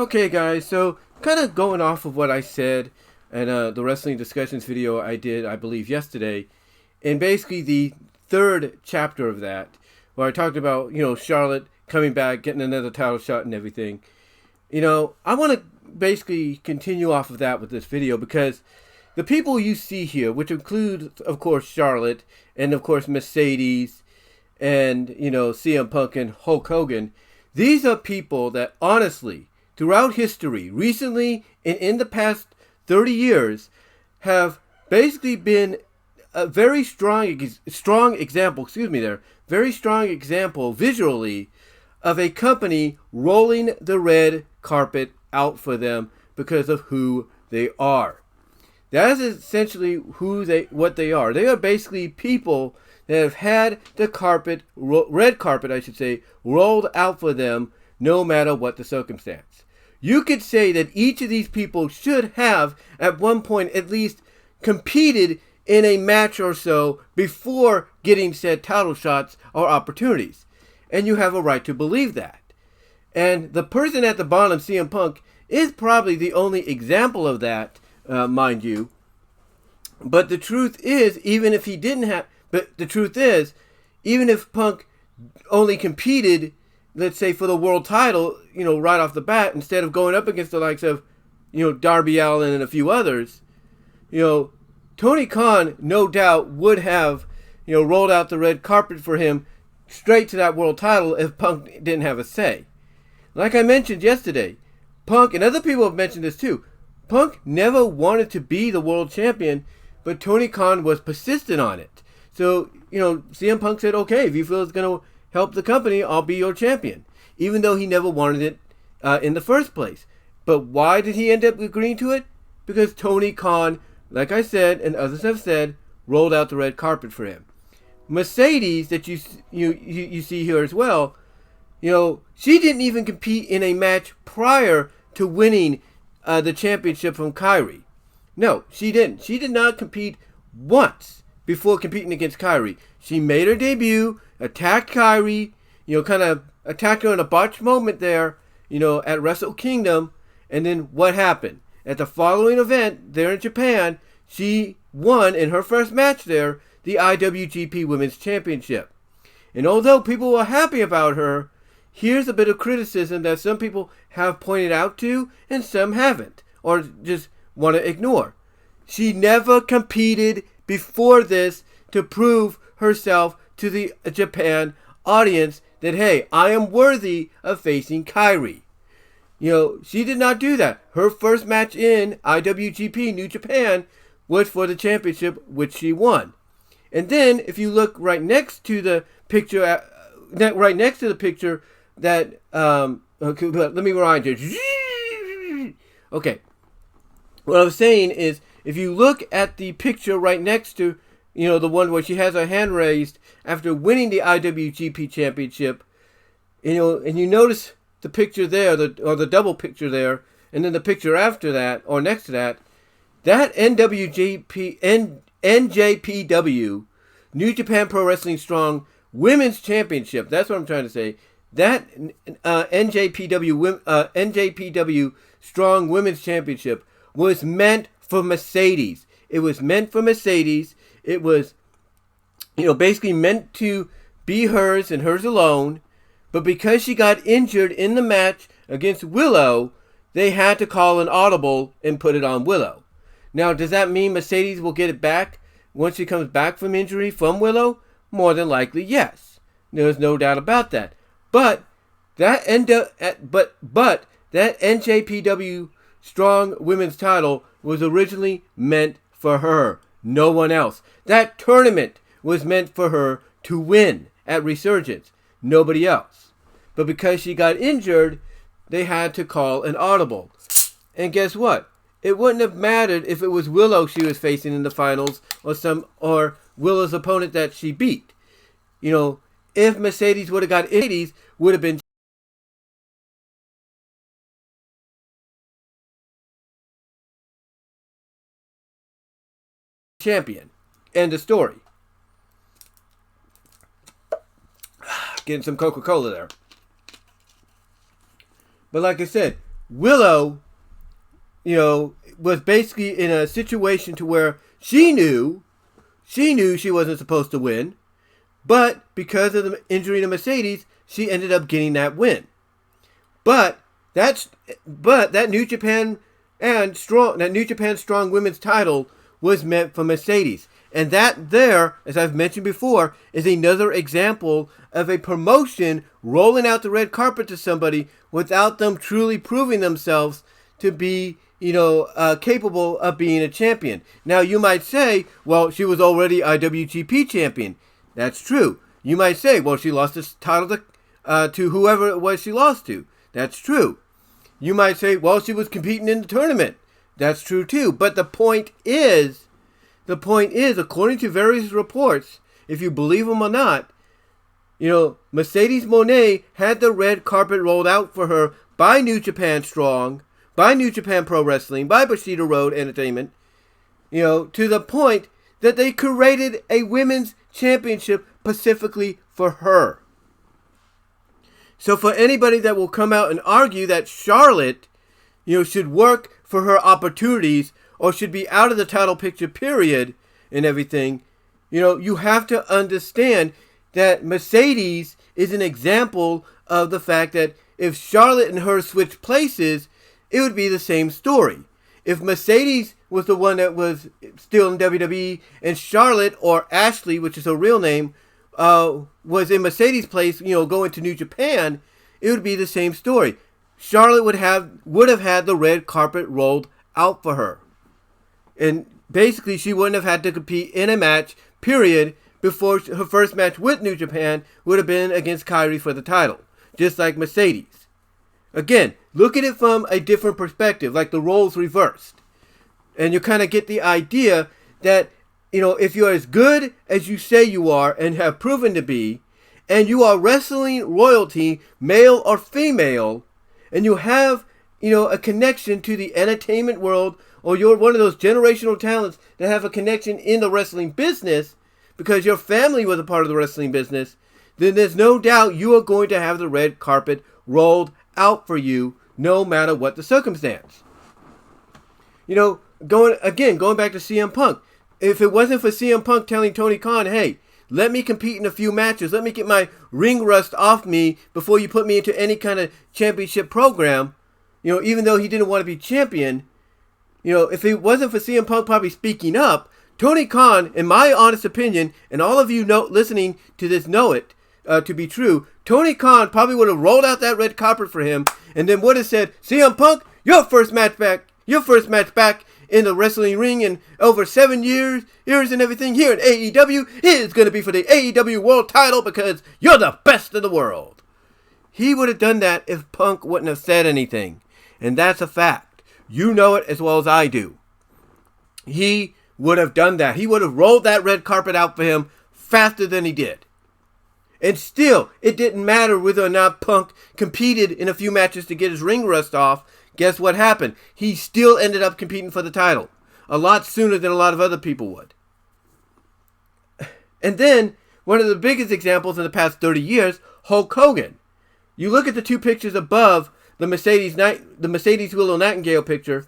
Okay, guys, so kind of going off of what I said and the wrestling discussions video I did, I believe, yesterday, and basically the third chapter of that, where I talked about, Charlotte coming back, getting another title shot and everything. I want to basically continue off of that with this video because the people you see here, which include, of course, Charlotte and, of course, Mercedes and, CM Punk and Hulk Hogan, these are people that honestly, throughout history, recently and in the past 30 years, have basically been a very strong example, very strong example visually of a company rolling the red carpet out for them because of who they are. That is essentially what they are. They are basically people that have had the red carpet, rolled out for them no matter what the circumstance. You could say that each of these people should have, at one point at least, competed in a match or so before getting said title shots or opportunities. And you have a right to believe that. And the person at the bottom, CM Punk, is probably the only example of that, mind you. But the truth is, even if Punk only competed, let's say, for the world title, right off the bat, instead of going up against the likes of, Darby Allin and a few others, Tony Khan, no doubt, would have, rolled out the red carpet for him straight to that world title if Punk didn't have a say. Like I mentioned yesterday, Punk, and other people have mentioned this too, Punk never wanted to be the world champion, but Tony Khan was persistent on it. So, CM Punk said, okay, if you feel it's going to help the company, I'll be your champion. Even though he never wanted it in the first place. But why did he end up agreeing to it? Because Tony Khan, like I said, and others have said, rolled out the red carpet for him. Mercedes, that you see here as well, she didn't even compete in a match prior to winning the championship from Kyrie. No, she didn't. She did not compete once before competing against Kyrie. She made her debut, attacked Kyrie, kind of attacked her in a botched moment there, at Wrestle Kingdom. And then what happened? At the following event there in Japan, she won in her first match there the IWGP Women's Championship. And although people were happy about her, here's a bit of criticism that some people have pointed out to and some haven't, or just want to ignore. She never competed before this to prove herself to the Japan audience that, hey, I am worthy of facing Kyrie. She did not do that. Her first match in IWGP New Japan was for the championship, which she won. And then, if you look right next to the picture, that okay, let me rewind you. Okay. What I was saying is, if you look at the picture right next to, the one where she has her hand raised after winning the IWGP Championship, and you notice the picture there, or the double picture there, and then the picture after that, or next to that, that NJPW, New Japan Pro Wrestling Strong Women's Championship, that's what I'm trying to say, that NJPW Strong Women's Championship was meant for Mercedes. It was meant for Mercedes. It was, basically meant to be hers and hers alone. But because she got injured in the match against Willow, they had to call an audible and put it on Willow. Now, does that mean Mercedes will get it back once she comes back from injury from Willow? More than likely, yes. There's no doubt about that. But that NJPW Strong Women's title was originally meant for her, no one else. That tournament was meant for her to win at Resurgence, nobody else. But because she got injured, they had to call an audible. And guess what? It wouldn't have mattered if it was Willow she was facing in the finals or Willow's opponent that she beat. If Mercedes would have got injured, would have been champion. End of story. Getting some Coca-Cola there. But like I said, Willow, was basically in a situation to where she knew she wasn't supposed to win, but because of the injury to Mercedes, she ended up getting that win. But that New Japan Strong Women's title was meant for Mercedes. And that there, as I've mentioned before, is another example of a promotion rolling out the red carpet to somebody without them truly proving themselves to be, capable of being a champion. Now, you might say, well, she was already IWGP champion. That's true. You might say, well, she lost this title to whoever it was she lost to. That's true. You might say, well, she was competing in the tournament. That's true too. But the point is, according to various reports, if you believe them or not, Mercedes Mone had the red carpet rolled out for her by New Japan Strong, by New Japan Pro Wrestling, by Bushido Road Entertainment, to the point that they created a women's championship specifically for her. So for anybody that will come out and argue that Charlotte, should work for her opportunities or should be out of the title picture, period, and everything, you have to understand that Mercedes is an example of the fact that if Charlotte and her switched places, it would be the same story. If Mercedes was the one that was still in WWE and Charlotte, or Ashley, which is her real name, was in Mercedes' place, going to New Japan, it would be the same story. Charlotte would have had the red carpet rolled out for her. And basically, she wouldn't have had to compete in a match, period, before her first match with New Japan would have been against Kairi for the title, just like Mercedes. Again, look at it from a different perspective, like the roles reversed. And you kind of get the idea that, if you're as good as you say you are and have proven to be, and you are wrestling royalty, male or female, and you have, a connection to the entertainment world, or you're one of those generational talents that have a connection in the wrestling business because your family was a part of the wrestling business, then there's no doubt you are going to have the red carpet rolled out for you no matter what the circumstance. Going back to CM Punk. If it wasn't for CM Punk telling Tony Khan, hey, let me compete in a few matches, let me get my ring rust off me before you put me into any kind of championship program, even though he didn't want to be champion, if it wasn't for CM Punk probably speaking up, Tony Khan, in my honest opinion, and all of you listening to this know it to be true, Tony Khan probably would have rolled out that red carpet for him and then would have said, CM Punk, your first match back in the wrestling ring in over 7 years and everything here in AEW is going to be for the AEW World title because you're the best in the world. He would have done that if Punk wouldn't have said anything. And that's a fact. You know it as well as I do. He would have done that. He would have rolled that red carpet out for him faster than he did. And still, it didn't matter whether or not Punk competed in a few matches to get his ring rust off. Guess what happened? He still ended up competing for the title. A lot sooner than a lot of other people would. And then, one of the biggest examples in the past 30 years, Hulk Hogan. You look at the two pictures above the Mercedes Willow Nightingale picture,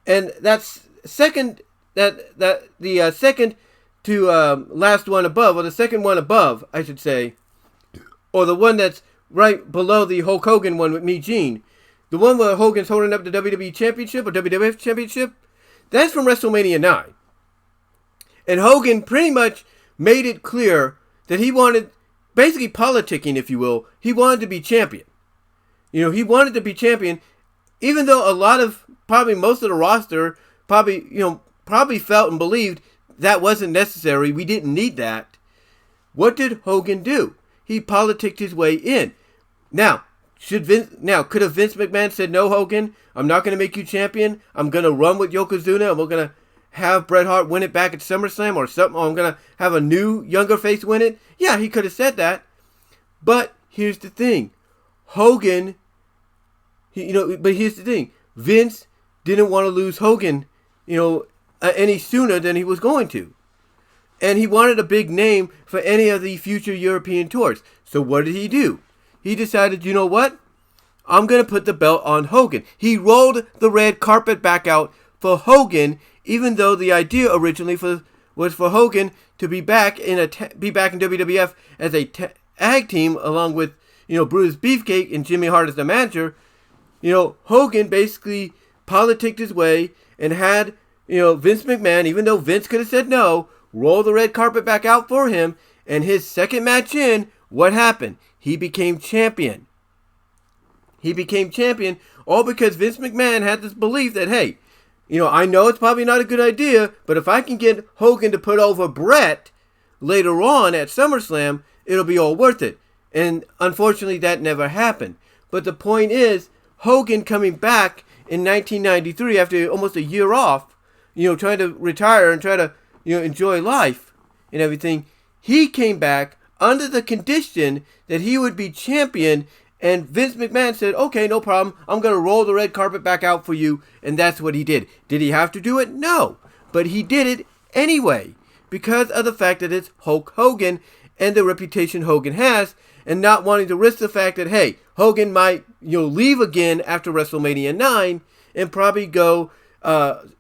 and that's second to last one above, or the second one above, I should say, or the one that's right below the Hulk Hogan one with Mean Gene. The one where Hogan's holding up the WWE Championship or WWF Championship, that's from WrestleMania 9. And Hogan pretty much made it clear that he wanted, basically politicking, if you will, he wanted to be champion. He wanted to be champion, even though a lot of, probably most of the roster, probably felt and believed that wasn't necessary. We didn't need that. What did Hogan do? He politicked his way in. Now, could have Vince McMahon said, no, Hogan, I'm not going to make you champion. I'm going to run with Yokozuna, and we're going to have Bret Hart win it back at SummerSlam or something. Or I'm going to have a new, younger face win it. Yeah, he could have said that. But here's the thing. Hogan, but here's the thing. Vince didn't want to lose Hogan, any sooner than he was going to. And he wanted a big name for any of the future European tours. So what did he do? He decided, you know what? I'm going to put the belt on Hogan. He rolled the red carpet back out for Hogan, even though the idea originally was for Hogan to be back in WWF as a tag team along with, Brutus Beefcake and Jimmy Hart as the manager. Hogan basically politicked his way and had, Vince McMahon, even though Vince could have said no, roll the red carpet back out for him. And his second match in, what happened? He became champion. He became champion all because Vince McMahon had this belief that, hey, I know it's probably not a good idea, but if I can get Hogan to put over Bret later on at SummerSlam, it'll be all worth it. And unfortunately, that never happened. But the point is, Hogan coming back in 1993 after almost a year off, trying to retire and try to, enjoy life and everything, he came back under the condition that he would be champion. And Vince McMahon said, okay, no problem. I'm going to roll the red carpet back out for you. And that's what he did. Did he have to do it? No. But he did it anyway because of the fact that it's Hulk Hogan and the reputation Hogan has, and not wanting to risk the fact that, hey, Hogan might leave again after WrestleMania 9 and probably go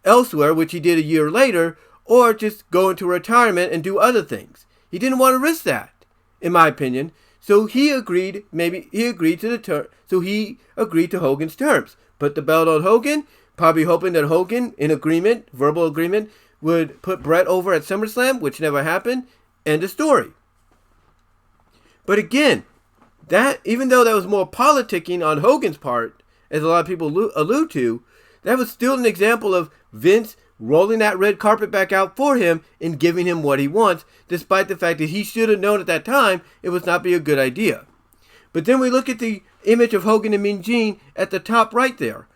elsewhere, which he did a year later, or just go into retirement and do other things. He didn't want to risk that, in my opinion. So he agreed. He agreed to Hogan's terms. Put the belt on Hogan, probably hoping that Hogan, in agreement, verbal agreement, would put Bret over at SummerSlam, which never happened. End of story. But again, that even though that was more politicking on Hogan's part, as a lot of people allude to, that was still an example of Vince rolling that red carpet back out for him and giving him what he wants, despite the fact that he should have known at that time it would not be a good idea. But then we look at the image of Hogan and Mean Gene at the top right there.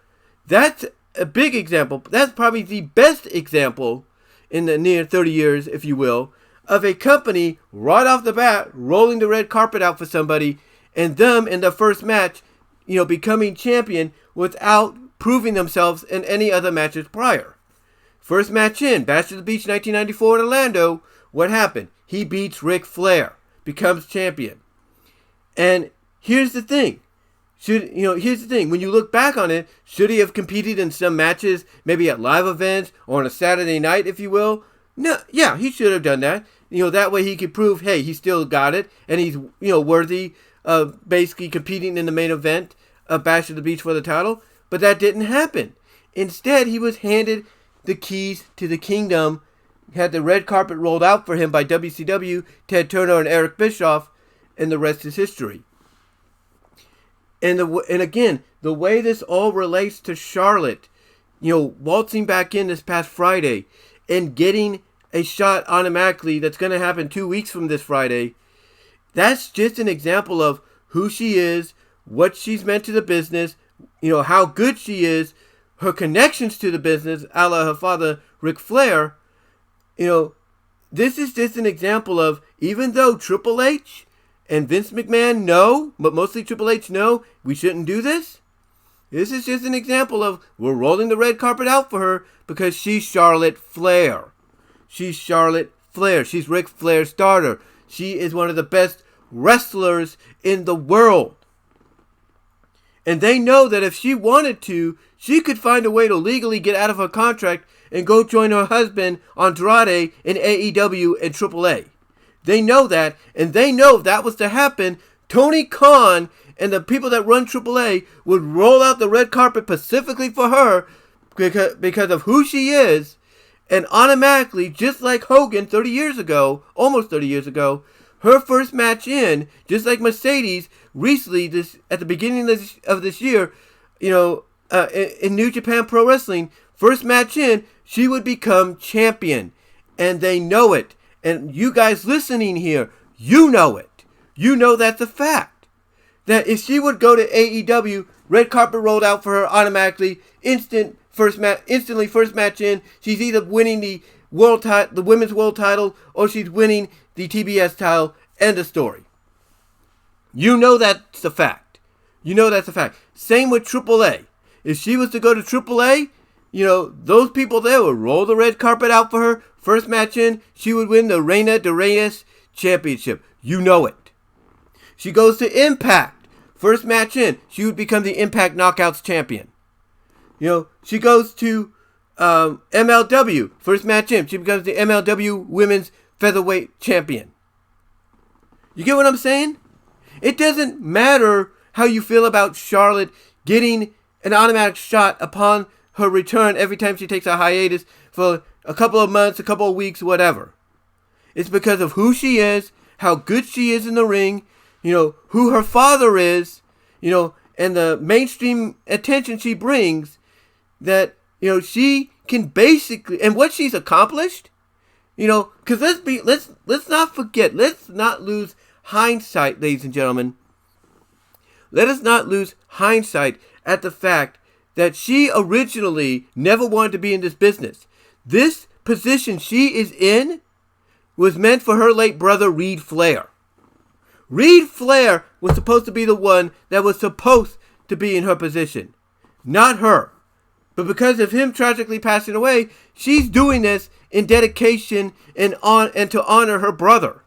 That's a big example. That's probably the best example in the near 30 years, if you will, of a company right off the bat rolling the red carpet out for somebody and them in the first match, becoming champion without proving themselves in any other matches prior. First match in, Bash at the Beach 1994 in Orlando, what happened? He beats Ric Flair, becomes champion. And here's the thing. When you look back on it, should he have competed in some matches, maybe at live events or on a Saturday night, if you will? No, yeah, he should have done that. That way he could prove, hey, he still got it, and he's, worthy of basically competing in the main event of Bash at the Beach for the title. But that didn't happen. Instead, he was handed the keys to the kingdom, had the red carpet rolled out for him by WCW, Ted Turner, and Eric Bischoff, and the rest is history. And again, the way this all relates to Charlotte, waltzing back in this past Friday and getting a shot automatically that's going to happen 2 weeks from this Friday, that's just an example of who she is, what she's meant to the business, how good she is, her connections to the business, a la her father, Ric Flair. This is just an example of, even though Triple H and Vince McMahon know, but mostly Triple H know, we shouldn't do this. This is just an example of, we're rolling the red carpet out for her because she's Charlotte Flair. She's Charlotte Flair. She's Ric Flair's daughter. She is one of the best wrestlers in the world. And they know that if she wanted to, she could find a way to legally get out of her contract and go join her husband Andrade in AEW and AAA. They know that, and they know if that was to happen, Tony Khan and the people that run AAA would roll out the red carpet specifically for her because of who she is, and automatically, just like Hogan 30 years ago, almost 30 years ago, her first match in, just like Mercedes recently, at the beginning of this year, in New Japan Pro Wrestling, first match in, she would become champion. And they know it. And you guys listening here, you know it. You know that's a fact. That if she would go to AEW, red carpet rolled out for her automatically, instantly first match in, she's either winning the women's world title, or she's winning the TBS title. End of story. You know that's a fact. Same with AAA. If she was to go to AAA, those people there would roll the red carpet out for her. First match in, she would win the Reina de Reyes Championship. You know it. She goes to Impact. first match in, she would become the Impact Knockouts champion. She goes to MLW. First match in, she becomes the MLW Women's Featherweight Champion. You get what I'm saying? It doesn't matter how you feel about Charlotte getting an automatic shot upon her return every time she takes a hiatus for a couple of months, a couple of weeks, whatever. It's because of who she is, how good she is in the ring, who her father is, and the mainstream attention she brings, that, she can basically, and what she's accomplished, because let's not forget, let's not lose hindsight, ladies and gentlemen. Let us not lose hindsight at the fact that she originally never wanted to be in this business. This position she is in was meant for her late brother, Reed Flair. Reed Flair was supposed to be the one that was supposed to be in her position, not her. But because of him tragically passing away, she's doing this in dedication and to honor her brother.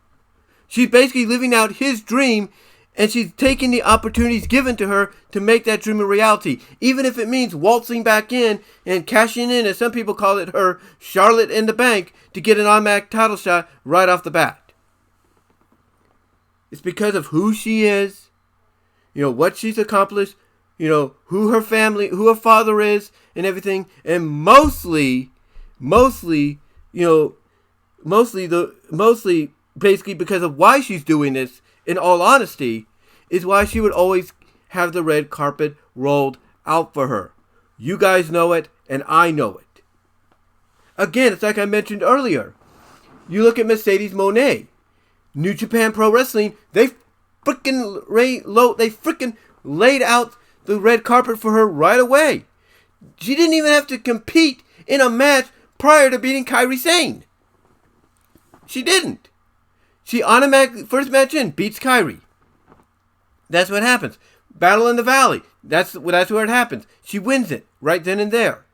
She's basically living out his dream, and she's taking the opportunities given to her to make that dream a reality, even if it means waltzing back in and cashing in, as some people call it, her Charlotte in the bank, to get an automatic title shot right off the bat. It's because of who she is, what she's accomplished, who her family, who her father is, and everything, and mostly basically because of why she's doing this, in all honesty, is why she would always have the red carpet rolled out for her. You guys know it, and I know it. Again, it's like I mentioned earlier. You look at Mercedes Mone, New Japan Pro Wrestling, they freaking laid out the red carpet for her right away. She didn't even have to compete in a match prior to beating Kairi Sane. She didn't. She automatically, first match in, beats Kairi. That's what happens. Battle in the Valley. That's where it happens. She wins it right then and there.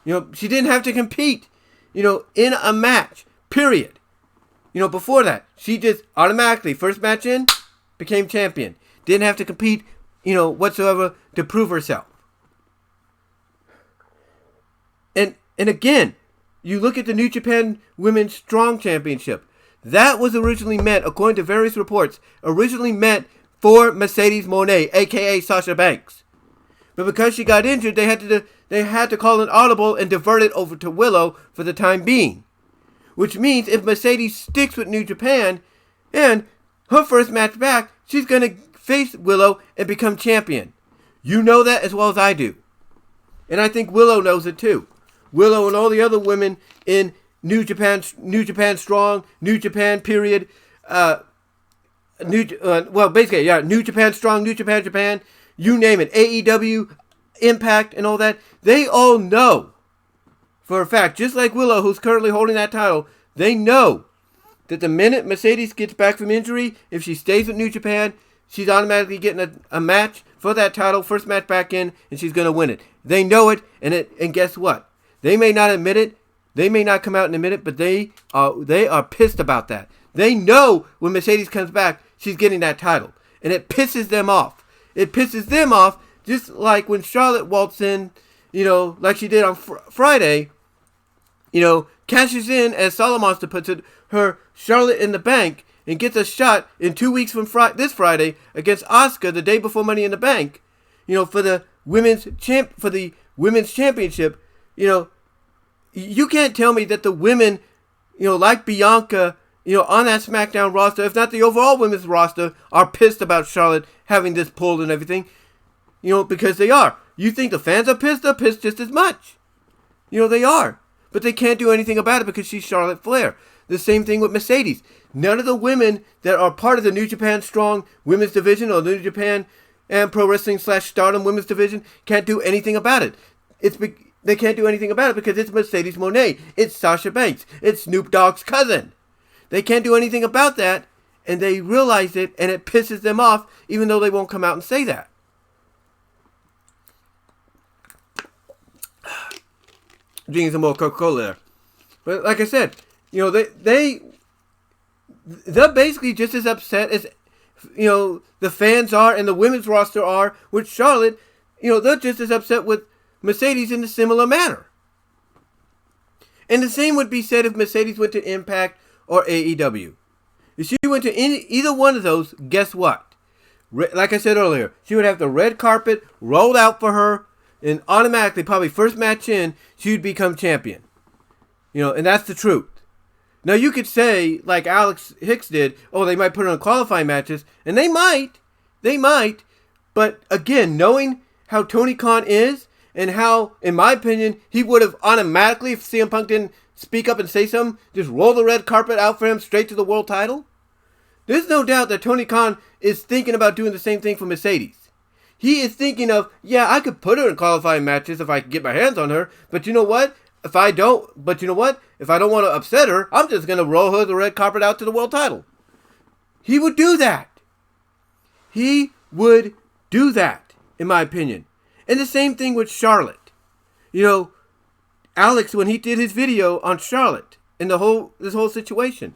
She didn't have to compete, in a match, period. Before that, she just automatically, first match in, became champion. Didn't have to compete, whatsoever to prove herself. And again, you look at the New Japan Women's Strong Championship. That was originally meant, according to various reports, for Mercedes Mone, a.k.a. Sasha Banks. But because she got injured, they had to call an audible and divert it over to Willow for the time being. Which means if Mercedes sticks with New Japan, and her first match back, she's going to face Willow and become champion. You know that as well as I do. And I think Willow knows it too. Willow and all the other women in New Japan Strong, New Japan period, New Japan Strong, New Japan, you name it, AEW, Impact, and all that, they all know for a fact, just like Willow, who's currently holding that title, they know that the minute Mercedes gets back from injury, if she stays with New Japan, she's automatically getting a match for that title, first match back in, and she's going to win it. They know it, and guess what? They may not admit it, they may not come out and admit it, but they are pissed about that. They know when Mercedes comes back, she's getting that title. And it pisses them off. It pisses them off just like when Charlotte waltzed in, like she did on Friday, cashes in, as Solomonster puts it, her Charlotte in the bank, and gets a shot in 2 weeks from this Friday against Asuka the day before Money in the Bank, for the women's championship. You can't tell me that the women, like Bianca, on that SmackDown roster, if not the overall women's roster, are pissed about Charlotte having this pulled and everything. Because they are. You think the fans are pissed? They're pissed just as much. They are. But they can't do anything about it because she's Charlotte Flair. The same thing with Mercedes. None of the women that are part of the New Japan Strong Women's Division or the New Japan and Pro Wrestling / Stardom Women's Division can't do anything about it. They can't do anything about it because it's Mercedes Mone. It's Sasha Banks. It's Snoop Dogg's cousin. They can't do anything about that, and they realize it, and it pisses them off, even though they won't come out and say that. Drinking some more Coca-Cola there. But like I said, they're basically just as upset as the fans are and the women's roster are with Charlotte, they're just as upset with Mercedes in a similar manner. And the same would be said if Mercedes went to Impact or AEW. If she went to either one of those, guess what? Like I said earlier, she would have the red carpet rolled out for her, and automatically, probably first match in, she would become champion. And that's the truth. Now, you could say, like Alex Hicks did, they might put her in qualifying matches, and they might, but again, knowing how Tony Khan is, and how, in my opinion, he would have automatically, if CM Punk didn't speak up and say something, just roll the red carpet out for him straight to the world title. There's no doubt that Tony Khan is thinking about doing the same thing for Mercedes. He is thinking of, I could put her in qualifying matches if I could get my hands on her, but you know what? If I don't want to upset her, I'm just going to roll her the red carpet out to the world title. He would do that. He would do that, in my opinion. And the same thing with Charlotte. Alex, when he did his video on Charlotte and this whole situation,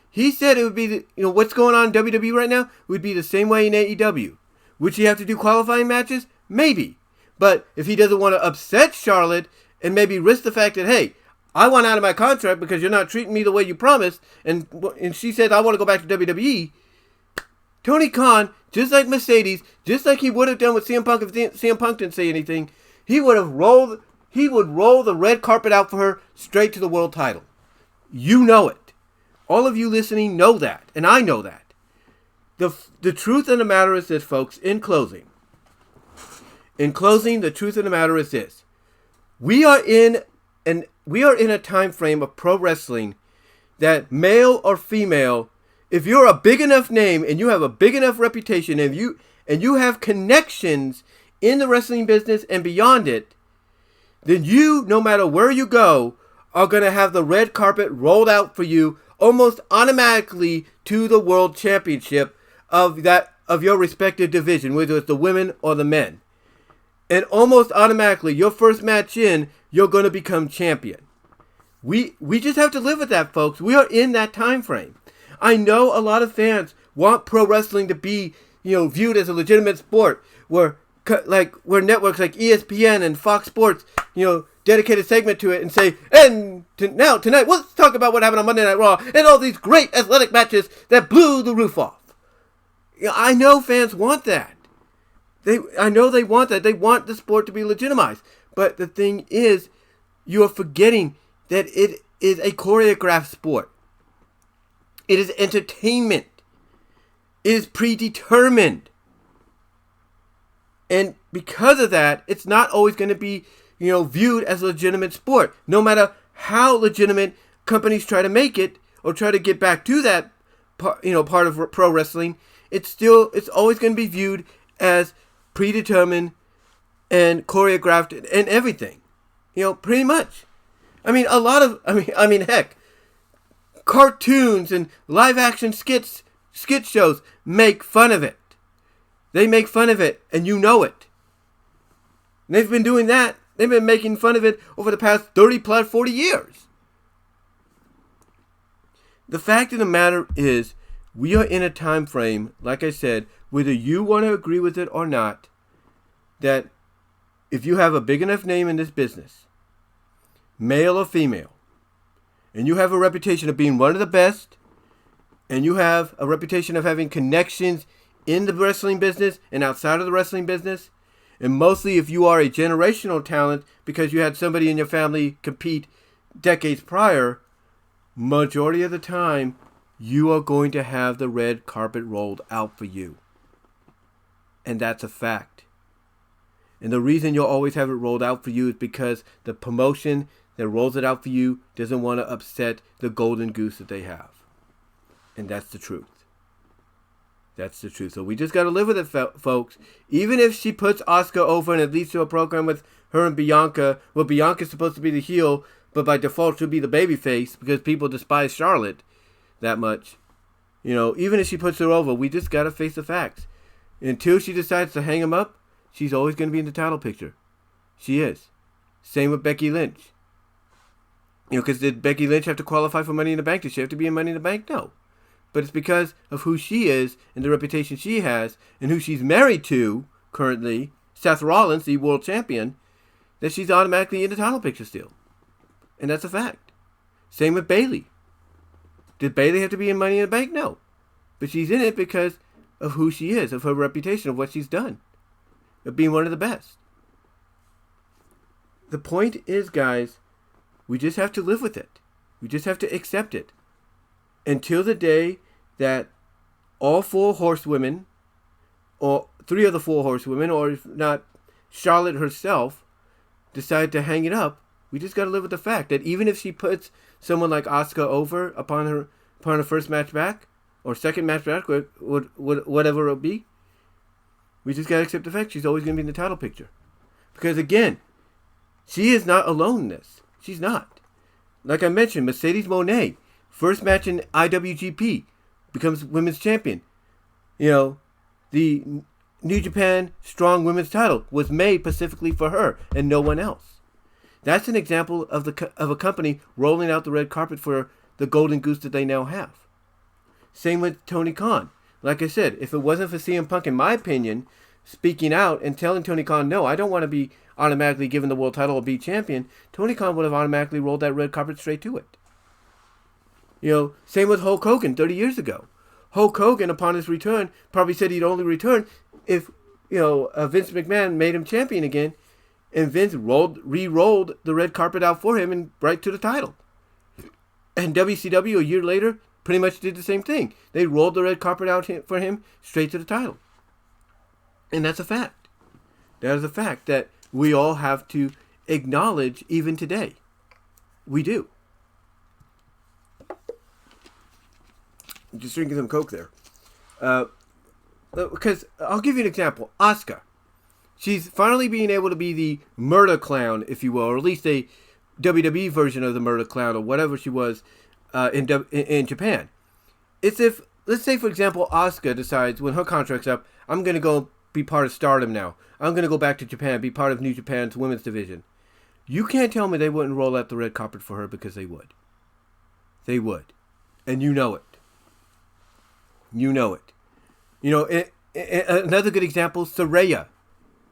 he said it would be, what's going on in WWE right now would be the same way in AEW. Would she have to do qualifying matches? Maybe. But if he doesn't want to upset Charlotte and maybe risk the fact that, hey, I want out of my contract because you're not treating me the way you promised, and she said, I want to go back to WWE, Tony Khan, just like Mercedes, just like he would have done with CM Punk if CM Punk didn't say anything, he would roll the red carpet out for her straight to the world title. You know it. All of you listening know that, and I know that. The truth of the matter is this, folks, in closing, the truth of the matter is this. We are in a time frame of pro wrestling that, male or female, if you're a big enough name and you have a big enough reputation and you have connections in the wrestling business and beyond it, then you, no matter where you go, are going to have the red carpet rolled out for you almost automatically to the world championship of your respective division, whether it's the women or the men. And almost automatically, your first match in, you're going to become champion. We just have to live with that, folks. We are in that time frame. I know a lot of fans want pro wrestling to be, viewed as a legitimate sport, where networks like ESPN and Fox Sports, dedicate a segment to it and say, tonight, let's talk about what happened on Monday Night Raw and all these great athletic matches that blew the roof off. I know fans want that. I know they want that. They want the sport to be legitimized. But the thing is, you are forgetting that it is a choreographed sport. It is entertainment. It is predetermined. And because of that, it's not always going to be, viewed as a legitimate sport. No matter how legitimate companies try to make it or try to get back to that, part of pro wrestling, it's always going to be viewed as predetermined and choreographed and everything. Pretty much. Heck, cartoons and live action skit shows make fun of it. They make fun of it, and you know it. And they've been doing that. They've been making fun of it over the past 30 plus 40 years. The fact of the matter is, we are in a time frame, like I said, whether you want to agree with it or not, that if you have a big enough name in this business, male or female, and you have a reputation of being one of the best, and you have a reputation of having connections in the wrestling business and outside of the wrestling business, and mostly if you are a generational talent because you had somebody in your family compete decades prior, majority of the time, you are going to have the red carpet rolled out for you. And that's a fact. And the reason you'll always have it rolled out for you is because the promotion that rolls it out for you doesn't want to upset the golden goose that they have. And that's the truth. That's the truth. So we just got to live with it, folks. Even if she puts Asuka over and it leads to a program with her and Bianca, well, Bianca's supposed to be the heel, but by default she'll be the babyface because people despise Charlotte that much. Even if she puts her over, we just got to face the facts. Until she decides to hang him up, she's always going to be in the title picture. She is. Same with Becky Lynch. Because did Becky Lynch have to qualify for Money in the Bank? Did she have to be in Money in the Bank? No. but it's because of who she is and the reputation she has and who she's married to currently, Seth Rollins, the world champion, that she's automatically in the title picture still. And that's a fact. Same with Bayley. Did Bayley have to be in Money in the Bank? No. But she's in it because of who she is, of her reputation, of what she's done, of being one of the best. The point is, guys, we just have to live with it. We just have to accept it. Until the day that all 4 horsewomen, or 3 of the 4 horsewomen, or if not Charlotte herself, decide to hang it up, we just got to live with the fact that even if she puts someone like Asuka over upon her first match back, or second match back, whatever it'll be, we just got to accept the fact she's always going to be in the title picture. Because again, she is not alone in this. She's not. Like I mentioned, Mercedes Mone, first match in IWGP, becomes women's champion. You know, the New Japan Strong Women's title was made specifically for her and no one else. That's an example of a company rolling out the red carpet for the golden goose that they now have. Same with Tony Khan. Like I said, if it wasn't for CM Punk, in my opinion, speaking out and telling Tony Khan, no, I don't want to be automatically given the world title or be champion, Tony Khan would have automatically rolled that red carpet straight to it. You know, same with Hulk Hogan 30 years ago. Hulk Hogan, upon his return, probably said he'd only return if, Vince McMahon made him champion again, and Vince re-rolled the red carpet out for him and right to the title. And WCW, a year later, pretty much did the same thing. They rolled the red carpet out for him straight to the title. And that's a fact. That is a fact that we all have to acknowledge even today. We do. I'm just drinking some Coke there. Because I'll give you an example. Asuka. She's finally being able to be the murder clown, if you will, or at least a WWE version of the murder clown, or whatever she was in Japan. It's if, let's say, for example, Asuka decides when her contract's up, I'm going to go be part of Stardom now. I'm going to go back to Japan, be part of New Japan's women's division. You can't tell me they wouldn't roll out the red carpet for her, because they would. They would. And you know it. You know it. You know, another good example, Saraya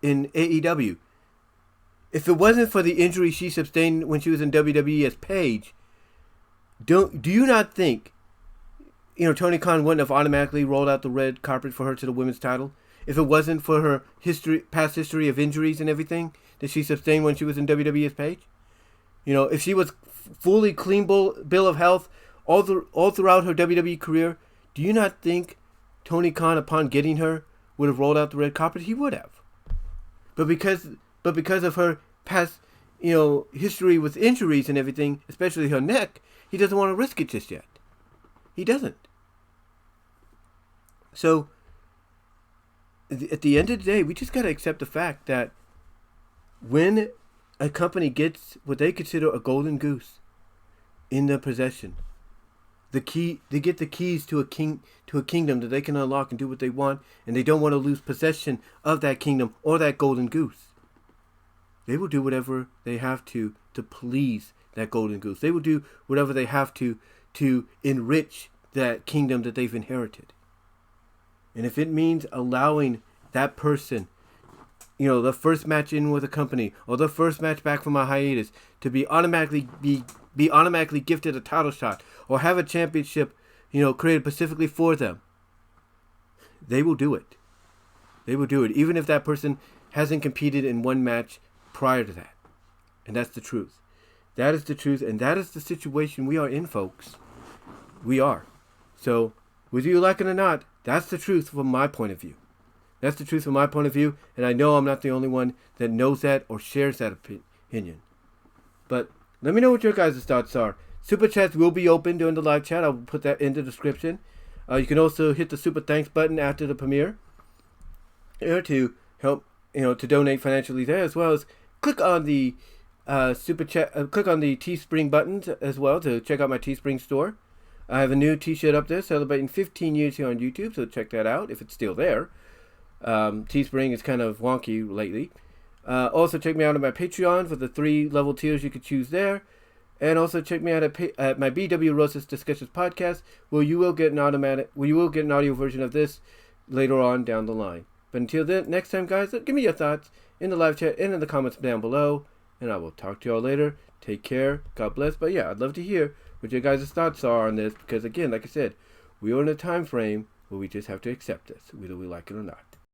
in AEW. If it wasn't for the injury she sustained when she was in WWE as Paige, do you not think, Tony Khan wouldn't have automatically rolled out the red carpet for her to the women's title? If it wasn't for her past history of injuries and everything that she sustained when she was in WWE as Paige? If she was fully clean bill of health all throughout her WWE career, do you not think Tony Khan, upon getting her, would have rolled out the red carpet? He would have. But because of her past, history with injuries and everything, especially her neck, he doesn't want to risk it just yet. He doesn't. So, at the end of the day, we just got to accept the fact that when a company gets what they consider a golden goose in their possession, they get the keys to a kingdom that they can unlock and do what they want, and they don't want to lose possession of that kingdom or that golden goose. They will do whatever they have to please that golden goose. They will do whatever they have to enrich that kingdom that they've inherited. And if it means allowing that person, the first match in with a company or the first match back from a hiatus to be automatically gifted a title shot or have a championship, created specifically for them, they will do it. They will do it, even if that person hasn't competed in one match prior to that. And that's the truth. That is the truth, and that is the situation we are in, folks. We are. So, whether you like it or not, that's the truth from my point of view. That's the truth from my point of view, and I know I'm not the only one that knows that or shares that opinion. But let me know what your guys' thoughts are. Super Chats will be open during the live chat. I'll put that in the description. You can also hit the Super Thanks button after the premiere to help, to donate financially there, as well as click on the Super Chat, click on the Teespring buttons as well to check out my Teespring store. I have a new t-shirt up there celebrating 15 years here on YouTube, so check that out if it's still there. Teespring is kind of wonky lately. Also check me out on my Patreon for the 3 level tiers you could choose there. And also check me out at my BW Rosas Discussions podcast, where you will get an audio version of this later on down the line. But until then, next time, guys, give me your thoughts in the live chat and in the comments down below. And I will talk to y'all later. Take care. God bless. But yeah, I'd love to hear what your guys' thoughts are on this. Because again, like I said, we are in a time frame where we just have to accept this, whether we like it or not.